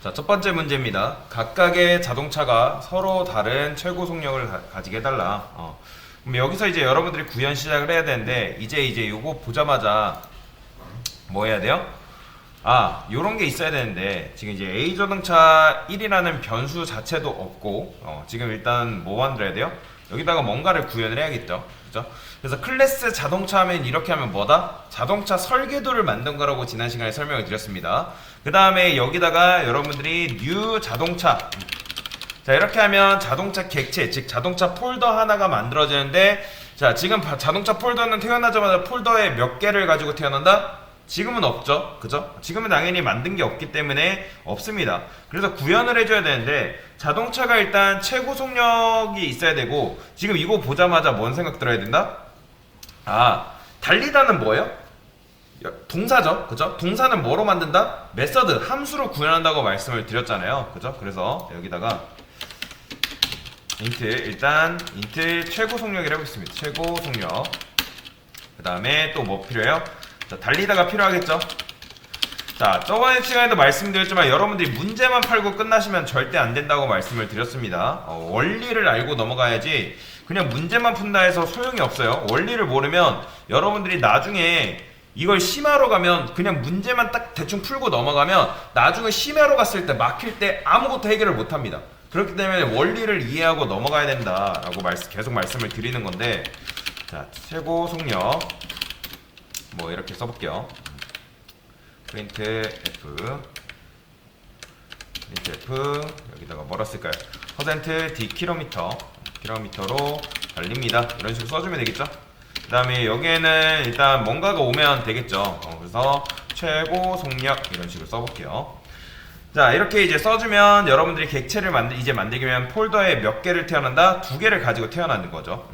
자, 첫 번째 문제입니다. 각각의 자동차가 서로 다른 최고 속력을 가지게 해달라. 그럼 여기서 이제 여러분들이 구현 시작을 해야 되는데, 이제 요거 보자마자 뭐 해야 돼요? 요런 게 있어야 되는데, 지금 이제 A 자동차 1이라는 변수 자체도 없고, 지금 일단 뭐 만들어야 돼요? 여기다가 뭔가를 구현을 해야겠죠. 그죠? 그래서 클래스 자동차 하면 이렇게 하면 뭐다? 자동차 설계도를 만든 거라고 지난 시간에 설명을 드렸습니다. 그 다음에 여기다가 여러분들이 new 자동차. 자, 이렇게 하면 자동차 객체, 즉 자동차 폴더 하나가 만들어지는데, 자, 지금 자동차 폴더는 태어나자마자 폴더에 몇 개를 가지고 태어난다? 지금은 없죠. 그죠? 지금은 당연히 만든 게 없기 때문에 없습니다. 그래서 구현을 해줘야 되는데, 자동차가 일단 최고 속력이 있어야 되고, 지금 이거 보자마자 뭔 생각 들어야 된다? 달리다는 뭐예요? 동사죠. 그죠? 동사는 뭐로 만든다? 메서드, 함수로 구현한다고 말씀을 드렸잖아요. 그죠? 그래서 여기다가 일단 인트 최고 속력이라고 있습니다. 최고 속력. 그 다음에 또 뭐 필요해요? 자, 달리다가 필요하겠죠? 자, 저번에 시간에도 말씀드렸지만 여러분들이 문제만 팔고 끝나시면 절대 안 된다고 말씀을 드렸습니다. 원리를 알고 넘어가야지 그냥 문제만 푼다 해서 소용이 없어요. 원리를 모르면 여러분들이 나중에 이걸 심화로 가면 그냥 문제만 딱 대충 풀고 넘어가면 나중에 심화로 갔을 때 막힐 때 아무것도 해결을 못 합니다. 그렇기 때문에 원리를 이해하고 넘어가야 된다라고 계속 말씀을 드리는 건데, 자, 최고 속력 뭐 이렇게 써볼게요. 프린트 F 여기다가 뭐라 쓸까요? 퍼센트 D 킬로미터로 달립니다. 이런 식으로 써주면 되겠죠? 그 다음에 여기에는 일단 뭔가가 오면 되겠죠. 그래서 최고 속력 이런 식으로 써볼게요. 자, 이렇게 이제 써주면 여러분들이 객체를 만들게 되면 폴더에 몇 개를 태어난다? 2개를 가지고 태어나는 거죠.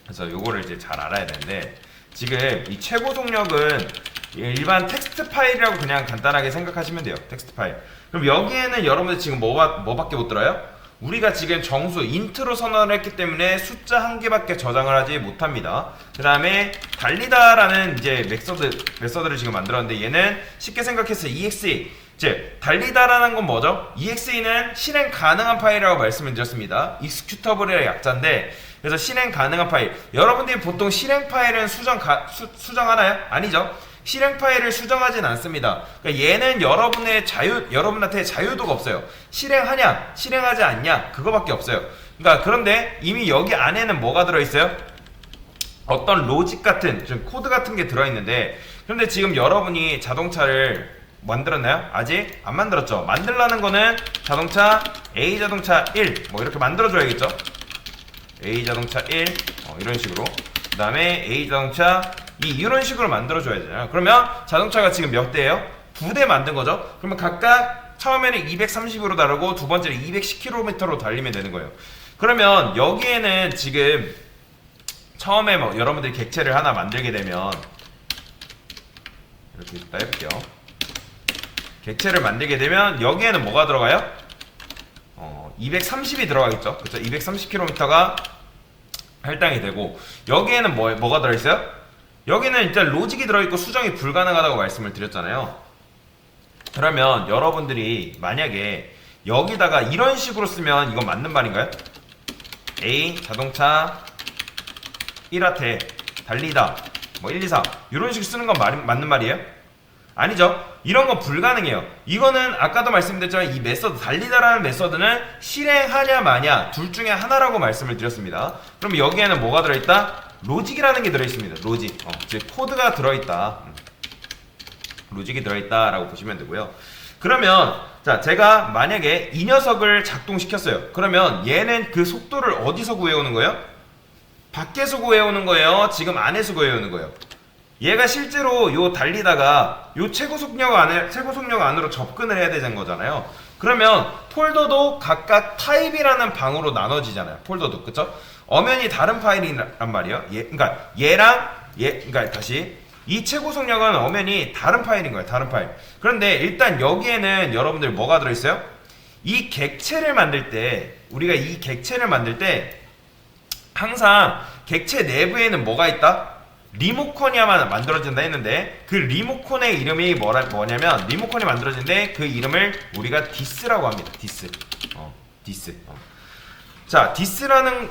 그래서 요거를 이제 잘 알아야 되는데, 지금 이 최고 속력은 일반 텍스트 파일이라고 그냥 간단하게 생각하시면 돼요. 텍스트 파일. 그럼 여기에는 여러분들 지금 뭐밖에 못 들어요? 우리가 지금 정수 인트로 선언을 했기 때문에 숫자 한 개밖에 저장을 하지 못합니다. 그 다음에 달리다라는 이제 메서드를 지금 만들었는데, 얘는 쉽게 생각해서 exe, 즉 달리다라는 건 뭐죠? exe는 실행 가능한 파일이라고 말씀을 드렸습니다. executable의 약자인데, 그래서 실행 가능한 파일. 여러분들이 보통 실행 파일은 수정하나요? 아니죠. 실행 파일을 수정하진 않습니다. 그러니까 얘는 여러분한테 자유도가 없어요. 실행하냐, 실행하지 않냐, 그거밖에 없어요. 그러니까 그런데 이미 여기 안에는 뭐가 들어있어요? 어떤 로직 같은, 좀 코드 같은 게 들어있는데, 그런데 지금 여러분이 자동차를 만들었나요? 아직 안 만들었죠. 만들라는 거는 자동차 A 자동차 1 뭐 이렇게 만들어줘야겠죠. A 자동차 1 이런 식으로, 그 다음에 A 자동차 2 이런 식으로 만들어줘야 되잖아요. 그러면 자동차가 지금 몇 대예요? 2대 만든 거죠. 그러면 각각 처음에는 230으로 다르고 두 번째는 210km로 달리면 되는 거예요. 그러면 여기에는 지금 처음에 뭐 여러분들이 객체를 하나 만들게 되면 이렇게 이따 해볼게요. 객체를 만들게 되면 여기에는 뭐가 들어가요? 230이 들어가겠죠. 그쵸? 230km가 할당이 되고, 여기에는 뭐가 들어있어요? 여기는 일단 로직이 들어있고 수정이 불가능하다고 말씀을 드렸잖아요. 그러면 여러분들이 만약에 여기다가 이런 식으로 쓰면 이건 맞는 말인가요? A 자동차 1화태 달리다 뭐 1, 2, 3 이런 식으로 쓰는 건 맞는 말이에요? 아니죠. 이런 건 불가능해요. 이거는 아까도 말씀드렸지만 이 메서드, 달리다라는 메서드는 실행하냐 마냐 둘 중에 하나라고 말씀을 드렸습니다. 그럼 여기에는 뭐가 들어있다? 로직이라는 게 들어있습니다. 로직, 즉 코드가 들어있다. 로직이 들어있다 라고 보시면 되고요. 그러면 자, 제가 만약에 이 녀석을 작동시켰어요. 그러면 얘는 그 속도를 어디서 구해오는 거예요? 밖에서 구해오는 거예요? 지금 안에서 구해오는 거예요? 얘가 실제로 요 달리다가 요 최고 속력 안으로 접근을 해야 되는 거잖아요. 그러면 폴더도 각각 타입이라는 방으로 나눠지잖아요. 폴더도, 그쵸? 엄연히 다른 파일이란 말이에요. 그러니까 다시 이 최고 속력은 엄연히 다른 파일인 거예요. 다른 파일. 그런데 일단 여기에는 여러분들 뭐가 들어있어요? 이 객체를 만들 때, 우리가 이 객체를 만들 때 항상 객체 내부에는 뭐가 있다? 리모컨이야만 만들어진다 했는데 그 리모컨의 이름이 뭐냐면 리모컨이 만들어진데 그 이름을 우리가 디스라고 합니다. 디스. 디스. 자, 디스라는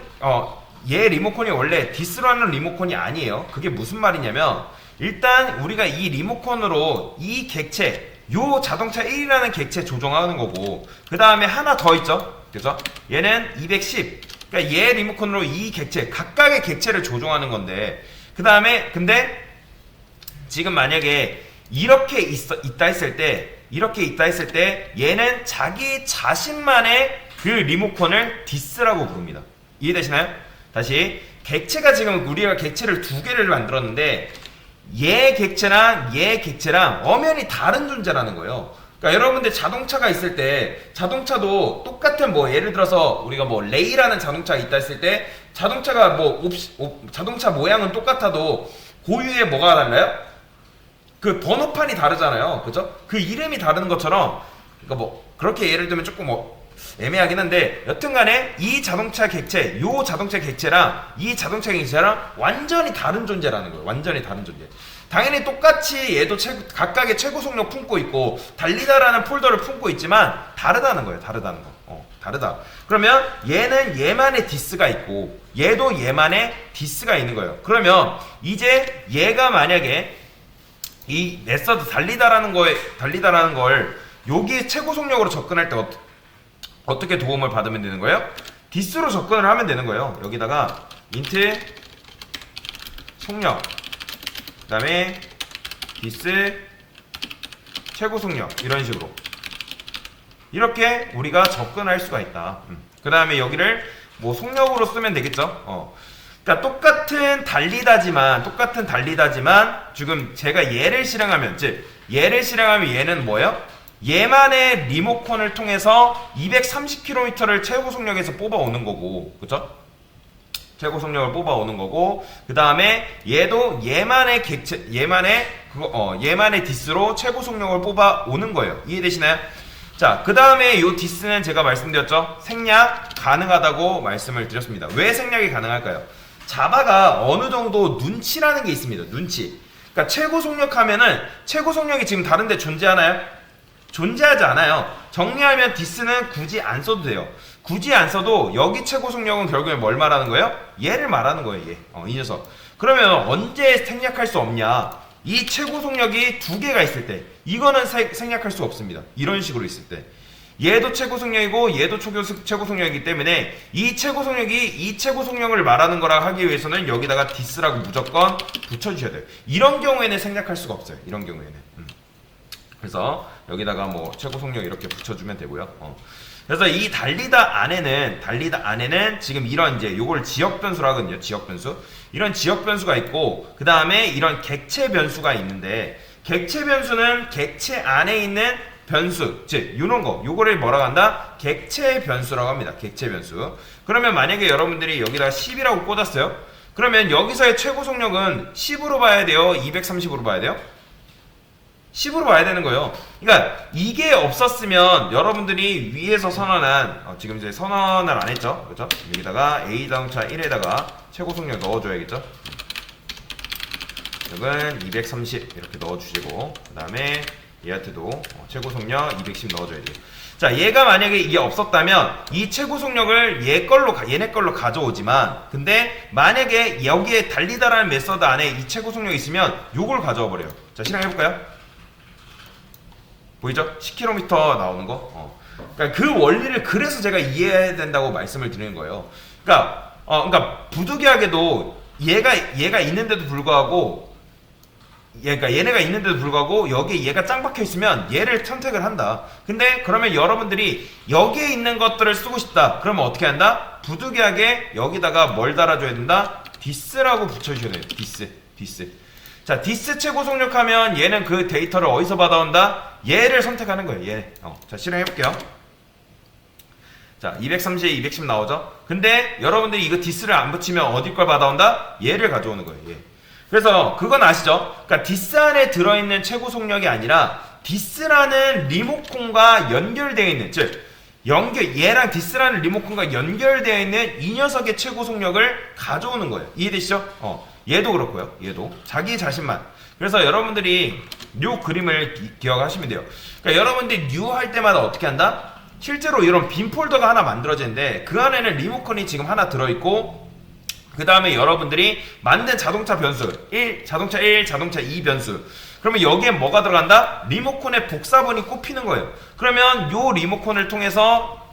얘 리모컨이 원래 디스라는 리모컨이 아니에요. 그게 무슨 말이냐면 일단 우리가 이 리모컨으로 이 객체 요 자동차 1이라는 객체 조종하는 거고 그 다음에 하나 더 있죠. 그죠? 얘는 210. 그러니까 얘 리모컨으로 이 객체 각각의 객체를 조종하는 건데 그 다음에 근데 지금 만약에 이렇게 있다 했을 때 얘는 자기 자신만의 그 리모컨을 디스라고 부릅니다. 이해되시나요? 다시 객체가 지금 우리가 객체를 두 개를 만들었는데 얘 객체랑 엄연히 다른 존재라는 거예요. 그러니까 여러분들 자동차가 있을 때 자동차도 똑같은 뭐 예를 들어서 우리가 뭐 레이라는 자동차가 있다 했을 때 자동차가 뭐 자동차 모양은 똑같아도 고유의 뭐가 달라요? 그 번호판이 다르잖아요. 그죠? 그 이름이 다른 것처럼 그러니까 뭐 그렇게 예를 들면 조금 애매하긴 한데 여튼간에 이 자동차 객체 요 자동차 객체랑 이 자동차 객체랑 완전히 다른 존재라는 거예요. 완전히 다른 존재. 당연히 똑같이 얘도 각각의 최고 속력 품고 있고 달리다라는 폴더를 품고 있지만 다르다는 거예요. 다르다는 거. 다르다. 그러면 얘는 얘만의 디스가 있고 얘도 얘만의 디스가 있는 거예요. 그러면 이제 얘가 만약에 이 메서드 달리다라는 걸 여기 최고 속력으로 접근할 때 어떻게 도움을 받으면 되는 거예요? 디스로 접근을 하면 되는 거예요. 여기다가 인트 속력 그 다음에 디스 최고 속력 이런 식으로 이렇게 우리가 접근할 수가 있다. 그 다음에 여기를 뭐 속력으로 쓰면 되겠죠. 그러니까 똑같은 달리다지만 지금 제가 얘를 실행하면 얘는 뭐예요? 얘만의 리모컨을 통해서 230km를 최고 속력에서 뽑아오는 거고, 그쵸? 최고 속력을 뽑아오는 거고, 그 다음에 얘도 얘만의 디스로 최고 속력을 뽑아오는 거예요. 이해되시나요? 자, 그 다음에 요 디스는 제가 말씀드렸죠? 생략 가능하다고 말씀을 드렸습니다. 왜 생략이 가능할까요? 자바가 어느 정도 눈치라는 게 있습니다. 눈치. 그러니까 최고 속력 하면은 최고 속력이 지금 다른데 존재하나요? 존재하지 않아요. 정리하면 디스는 굳이 안 써도 돼요. 굳이 안 써도 여기 최고 속력은 결국에 뭘 말하는 거예요? 얘를 말하는 거예요. 얘. 이 녀석. 그러면 언제 생략할 수 없냐? 이 최고 속력이 두 개가 있을 때 이거는 생략할 수 없습니다. 이런 식으로 있을 때 얘도 최고 속력이고 얘도 최고 속력이기 때문에 이 최고 속력을 말하는 거라 하기 위해서는 여기다가 디스라고 무조건 붙여주셔야 돼요. 이런 경우에는 생략할 수가 없어요. 이런 경우에는. 그래서 여기다가 뭐 최고 속력 이렇게 붙여주면 되고요. 그래서 이 달리다 안에는 지금 이런 이제 요걸 지역 변수라 하거든요. 지역 변수. 이런 지역 변수가 있고 그 다음에 이런 객체 변수가 있는데 객체 변수는 객체 안에 있는 변수, 즉 이런 거 요거를 뭐라고 한다? 객체 변수라고 합니다. 객체 변수. 그러면 만약에 여러분들이 여기다가 10이라고 꽂았어요. 그러면 여기서의 최고 속력은 10으로 봐야 돼요? 230으로 봐야 돼요? 10으로 봐야 되는 거예요. 그러니까 이게 없었으면 여러분들이 위에서 선언한 지금 이제 선언을 안 했죠, 그렇죠? 여기다가 A 자동차 1에다가 최고 속력 넣어줘야겠죠. 여기는 230 이렇게 넣어주시고 그 다음에 얘한테도 최고 속력 210 넣어줘야 돼요. 자, 얘가 만약에 이게 없었다면 이 최고 속력을 얘네 걸로 가져오지만 근데 만약에 여기에 달리다라는 메서드 안에 이 최고 속력이 있으면 요걸 가져와 버려요. 자, 실행해볼까요? 보이죠? 10km 나오는 거. 그러니까 그 원리를 그래서 제가 이해해야 된다고 말씀을 드리는 거예요. 그러니까 부득이하게도 얘가 있는데도 불구하고 얘네가 있는데도 불구하고 여기에 얘가 짱 박혀 있으면 얘를 선택을 한다. 근데 그러면 여러분들이 여기에 있는 것들을 쓰고 싶다. 그러면 어떻게 한다? 부득이하게 여기다가 뭘 달아줘야 된다? 디스라고 붙여주셔야 돼요. 디스. 자, 디스 최고 속력하면 얘는 그 데이터를 어디서 받아온다? 얘를 선택하는 거예요. 얘. 자, 실행해볼게요. 자, 230에 210 나오죠? 근데 여러분들이 이거 디스를 안 붙이면 어디 걸 받아온다? 얘를 가져오는 거예요. 얘. 그래서 그건 아시죠? 그러니까 디스 안에 들어있는 최고 속력이 아니라 디스라는 리모컨과 연결되어 있는, 즉 얘랑 디스라는 리모컨과 연결되어 있는 이 녀석의 최고 속력을 가져오는 거예요. 이해되시죠? 얘도 그렇고요. 얘도 자기 자신만. 그래서 여러분들이 요 그림을 기억하시면 돼요. 그러니까 여러분들이 new 할 때마다 어떻게 한다? 실제로 이런 빈 폴더가 하나 만들어지는데 그 안에는 리모컨이 지금 하나 들어있고 그 다음에 여러분들이 만든 자동차 변수 1, 자동차 1, 자동차 2 변수. 그러면 여기에 뭐가 들어간다? 리모컨의 복사본이 꼽히는 거예요. 그러면 요 리모컨을 통해서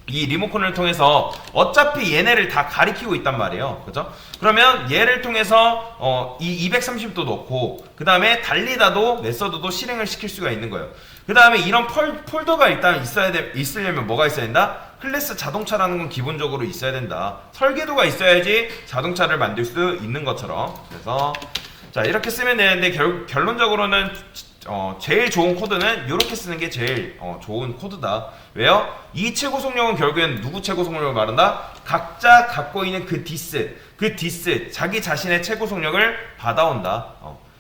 이 리모컨을 통해서 어차피 얘네를 다 가리키고 있단 말이에요. 그죠? 그러면 얘를 통해서 이 230도 넣고 그 다음에 달리다도 메서드도 실행을 시킬 수가 있는 거예요. 그 다음에 이런 폴더가 일단 있으려면 뭐가 있어야 된다? 클래스 자동차라는 건 기본적으로 있어야 된다. 설계도가 있어야지 자동차를 만들 수 있는 것처럼. 그래서 자 이렇게 쓰면 되는데 결론적으로는 제일 좋은 코드는 이렇게 쓰는 게 제일 좋은 코드다. 왜요? 이 최고 속력은 결국엔 누구 최고 속력을 말한다? 각자 갖고 있는 그 디스 자기 자신의 최고 속력을 받아온다.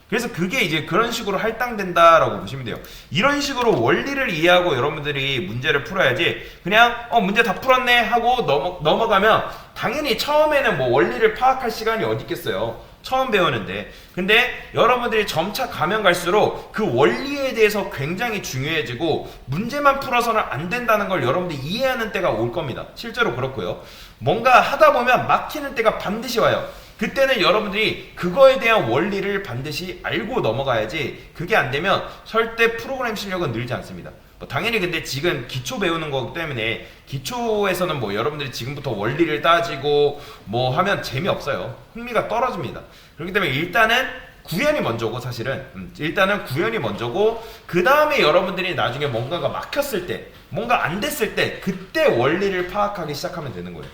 그래서 그게 이제 그런 식으로 할당된다라고 보시면 돼요. 이런 식으로 원리를 이해하고 여러분들이 문제를 풀어야지 그냥 문제 다 풀었네 하고 넘어가면 당연히 처음에는 뭐 원리를 파악할 시간이 어디 있겠어요. 처음 배우는데. 근데 여러분들이 점차 가면 갈수록 그 원리에 대해서 굉장히 중요해지고 문제만 풀어서는 안 된다는 걸 여러분들이 이해하는 때가 올 겁니다. 실제로 그렇고요. 뭔가 하다 보면 막히는 때가 반드시 와요. 그때는 여러분들이 그거에 대한 원리를 반드시 알고 넘어가야지 그게 안 되면 절대 프로그램 실력은 늘지 않습니다. 당연히 근데 지금 기초 배우는 거기 때문에 기초에서는 뭐 여러분들이 지금부터 원리를 따지고 뭐 하면 재미없어요. 흥미가 떨어집니다. 그렇기 때문에 일단은 구현이 먼저고 사실은 일단은 구현이 먼저고 그 다음에 여러분들이 나중에 뭔가가 막혔을 때 뭔가 안 됐을 때 그때 원리를 파악하기 시작하면 되는 거예요.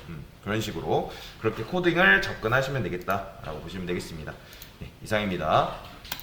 그런 식으로 그렇게 코딩을 접근하시면 되겠다라고 보시면 되겠습니다. 네, 이상입니다.